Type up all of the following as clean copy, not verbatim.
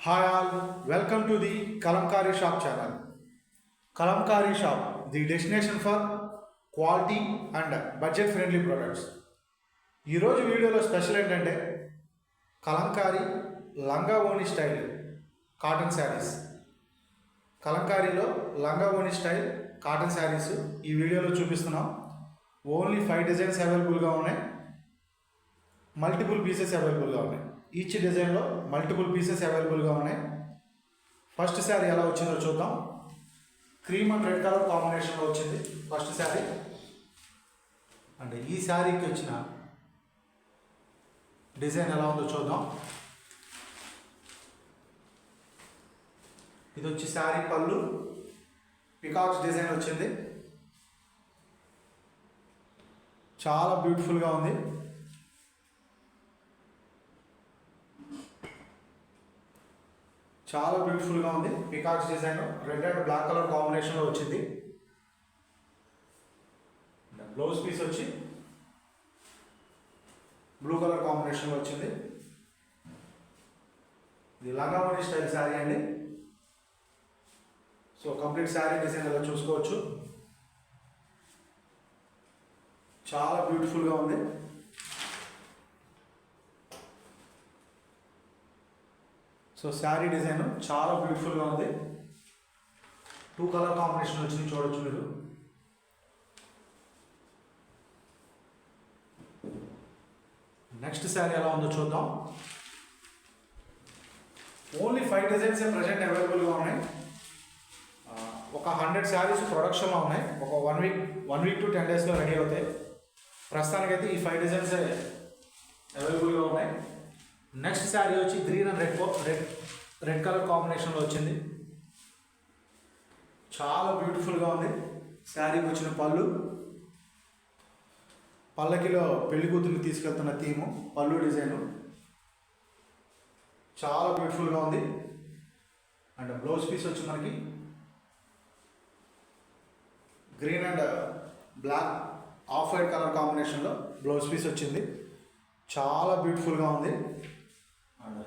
Hi all, welcome to the Kalamkari Shop channel. Kalamkari Shop, the destination for quality and budget friendly products. ఈరోజు వీడియోలో special ఏంటంటే కలంకారీ లంగా ఓణి style cotton saris. కలంకారీలో లంగా ఓణి స్టైల్ కాటన్ శారీస్ ఈ వీడియోలో చూపిస్తున్నాం. ఓన్లీ 5 డిజైన్స్ అవైలబుల్గా ఉన్నాయి, మల్టిపుల్ పీసెస్ అవైలబుల్గా ఉన్నాయి. ఈచ్ డిజైన్లో మల్టిపుల్ పీసెస్ అవైలబుల్గా ఉన్నాయి. ఫస్ట్ శారీ ఎలా వచ్చిందో చూద్దాం. క్రీమ్ అండ్ రెడ్ కలర్ కాంబినేషన్లో వచ్చింది ఫస్ట్ శారీ. అండ్ ఈ శారీకి వచ్చిన డిజైన్ ఎలా ఉందో చూద్దాం. ఇది వచ్చి శారీ పళ్ళు, పికాక్స్ డిజైన్ వచ్చింది. చాలా బ్యూటిఫుల్గా ఉంది. చాలా బ్యూటిఫుల్గా ఉంది. Peacocks design red and black colour కాంబినేషన్లో వచ్చింది. బ్లౌజ్ పీస్ వచ్చి బ్లూ కలర్ కాంబినేషన్లో వచ్చింది. ఇది లంగావోణి స్టైల్ శారీ అండి. సో కంప్లీట్ శారీ డిజైన్ అలా చూసుకోవచ్చు. చాలా బ్యూటిఫుల్గా ఉంది. సో శారీ డిజైన్ చాలా బ్యూటిఫుల్గా ఉంది. 2 కలర్ కాంబినేషన్ వచ్చింది, చూడొచ్చు మీరు. నెక్స్ట్ శారీ ఎలా ఉందో చూద్దాం. ఓన్లీ 5 డిజైన్స్ ప్రజెంట్ అవైలబుల్గా ఉన్నాయి. ఒక 100 శారీస్ ప్రొడక్షన్లో ఉన్నాయి. ఒక 1 వీక్ టు 10 డేస్లో రెడీ అవుతాయి. ప్రస్తుతానికైతే ఈ 5 డిజైన్స్ అవైలబుల్గా ఉన్నాయి. నెక్స్ట్ శారీ వచ్చి గ్రీన్ అండ్ రెడ్ కలర్ కాంబినేషన్లో వచ్చింది. చాలా బ్యూటిఫుల్గా ఉంది. శారీకి వచ్చిన పల్లకిలో పెళ్లి కూతుర్ని తీసుకెళ్తున్న థీము, పళ్ళు డిజైను చాలా బ్యూటిఫుల్గా ఉంది. అండ్ బ్లౌజ్ పీస్ వచ్చి మనకి green and black off white colour కాంబినేషన్లో బ్లౌజ్ పీస్ వచ్చింది. చాలా బ్యూటిఫుల్గా ఉంది. అండ్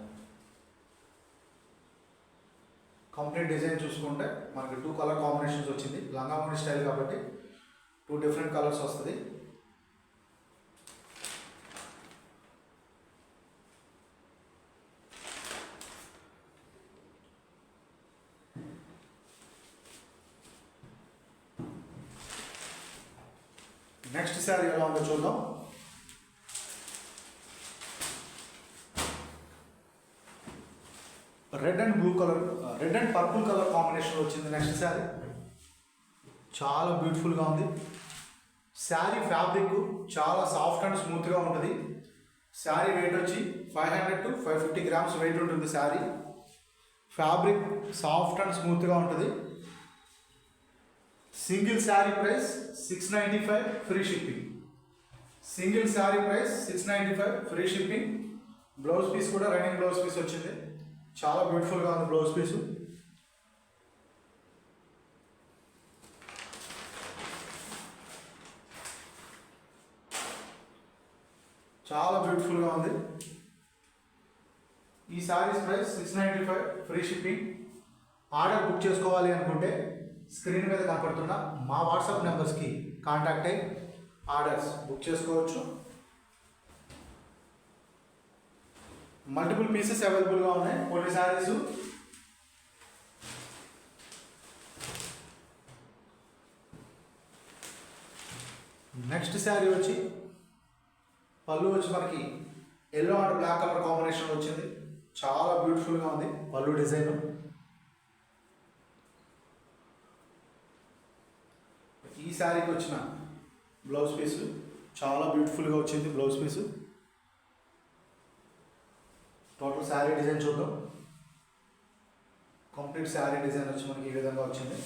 కంప్లీట్ డిజైన్ చూసుకుంటే మనకి 2 కలర్ కాంబినేషన్స్ వచ్చింది. లంగావోణి స్టైల్ కాబట్టి 2 డిఫరెంట్ కలర్స్ వస్తుంది. నెక్స్ట్ శారీ ఎలా ఉందో చూద్దాం. Red and purple colour combination వచ్చింది నెక్స్ట్ శారీ. చాలా బ్యూటిఫుల్గా ఉంది. శారీ ఫ్యాబ్రిక్ చాలా సాఫ్ట్ అండ్ స్మూత్గా ఉంటుంది. శారీ వెయిట్ వచ్చి 500 to 550 గ్రామ్స్ వెయిట్ ఉంటుంది. శారీ ఫ్యాబ్రిక్ సాఫ్ట్ అండ్ స్మూత్గా ఉంటుంది. Single sari price 695 free shipping. Single sari price 695 free shipping. Blouse piece కూడా రన్నింగ్ బ్లౌజ్ పీస్ వచ్చింది. చాలా బ్యూటిఫుల్గా ఉంది బ్లౌజ్ పీసు. చాలా బ్యూటిఫుల్గా ఉంది. ఈ saris price 695 free shipping. Order book చేసుకోవాలి అనుకుంటే స్క్రీన్ మీద కనపడుతున్న మా వాట్సాప్ నెంబర్స్కి కాంటాక్ట్ అయ్యి ఆర్డర్స్ బుక్ చేసుకోవచ్చు. మల్టిపుల్ పీసెస్ అవైలబుల్గా ఉన్నాయి. కొన్ని శారీస్ నెక్స్ట్ శారీ వచ్చి పళ్ళు వచ్చి మనకి yellow and black colour combination వచ్చింది. చాలా బ్యూటిఫుల్గా ఉంది పళ్ళు డిజైన్. ఈ శారీకి వచ్చిన బ్లౌజ్ పీసు చాలా బ్యూటిఫుల్గా వచ్చింది. Blouse piece total sari design చూద్దాం. కంప్లీట్ శారీ డిజైన్ వచ్చి మనకి ఈ విధంగా వచ్చింది.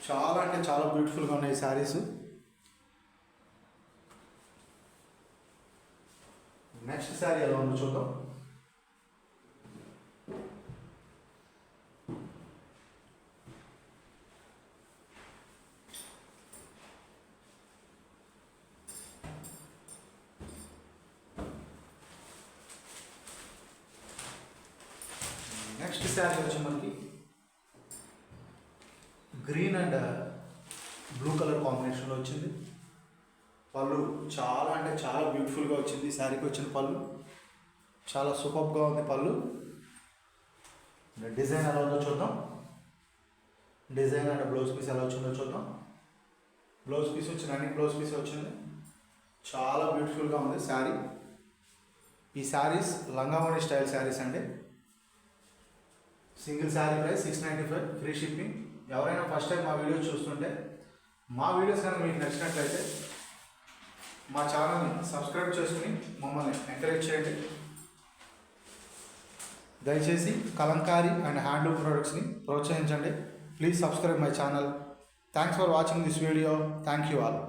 చాలా అంటే చాలా బ్యూటిఫుల్గా ఉన్నాయి ఈ శారీస్. నెక్స్ట్ శారీ ఎలా ఉందో చూద్దాం. నెక్స్ట్ శారీ వచ్చి మనకి గ్రీన్ అండ్ బ్లూ కలర్ కాంబినేషన్లో వచ్చింది. పళ్ళు చాలా అంటే చాలా బ్యూటిఫుల్గా వచ్చింది. ఈ శారీకి వచ్చిన పళ్ళు చాలా సూపర్గా ఉంది. పళ్ళు డిజైన్ ఎలా ఉందో చూద్దాం. డిజైన్ అండ్ బ్లౌజ్ పీస్ ఎలా వచ్చిందో చూద్దాం. బ్లౌజ్ పీస్ వచ్చింది, అన్ని బ్లౌజ్ పీస్ వచ్చింది. చాలా బ్యూటిఫుల్గా ఉంది శారీ. ఈ శారీస్ లంగావోణి స్టైల్ శారీస్ అండి. Single sari price 695, free shipping. ఎవరైనా ఫస్ట్ టైం మా వీడియోస్ చూస్తుంటే మా వీడియోస్ కనుక మీకు నచ్చినట్లయితే మా ఛానల్ని సబ్స్క్రైబ్ చేసుకుని మమ్మల్ని ఎంకరేజ్ చేయండి. దయచేసి కలంకారీ అండ్ హ్యాండ్లూమ్ ప్రొడక్ట్స్ని ప్రోత్సహించండి. Please subscribe my channel. Thanks for watching this video. Thank you all.